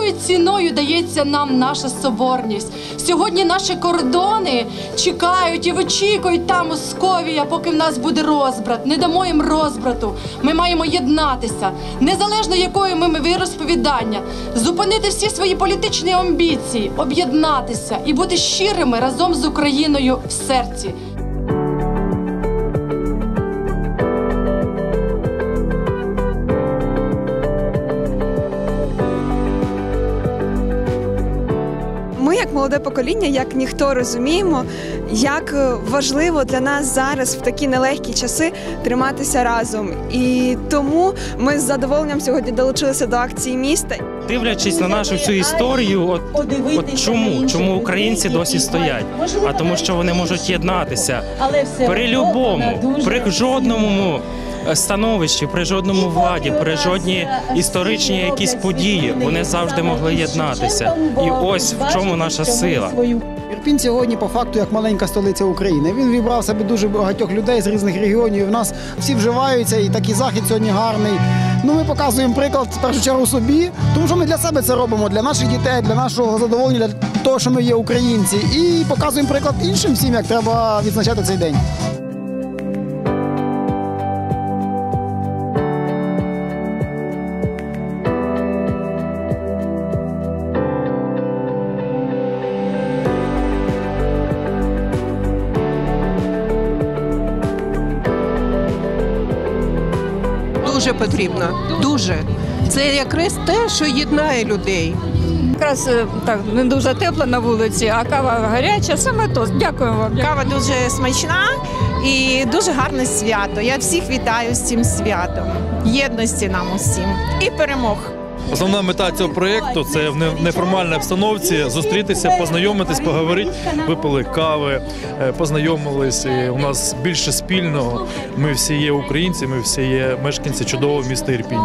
якою ціною дається нам наша соборність. Сьогодні наші кордони чекають і вичікують там Московія, поки в нас буде розбрат. Не дамо їм розбрату. Ми маємо єднатися, незалежно якої ми віросповідання, зупинити всі свої політичні амбіції, об'єднатися і бути щирими разом з Україною в серці. Ми, як молоде покоління, як ніхто розуміємо, як важливо для нас зараз в такі нелегкі часи триматися разом. І тому ми з задоволенням сьогодні долучилися до акції міста. Дивлячись на нашу цю історію, чому українці досі стоять? А тому, що вони можуть єднатися при любому, при жодному становищі, при жодному владі, при жодній історичній якісь події. Вони завжди могли єднатися. І ось в чому наша сила. Ірпінь сьогодні по факту як маленька столиця України. Він вібрав себе дуже багатьох людей з різних регіонів. У нас всі вживаються, і такий захід сьогодні гарний. Ми показуємо приклад в першу чергу собі, тому що ми для себе це робимо, для наших дітей, для нашого задоволення, для того, що ми є українці. І показуємо приклад іншим всім, як треба відзначати цей день. Дуже потрібно, дуже. Це якраз те, що єднає людей. Якраз так не дуже тепло на вулиці, а кава гаряча, саме то. Дякую вам. Кава дуже смачна і дуже гарне свято. Я всіх вітаю з цим святом. Єдності нам усім і перемог. Основна мета цього проєкту – це в неформальній обстановці зустрітися, познайомитись, поговорити, випили кави, познайомились. У нас більше спільного. Ми всі є українці, ми всі є мешканці чудового міста Ірпінь.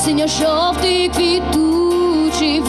Синьо-жовтий квітучий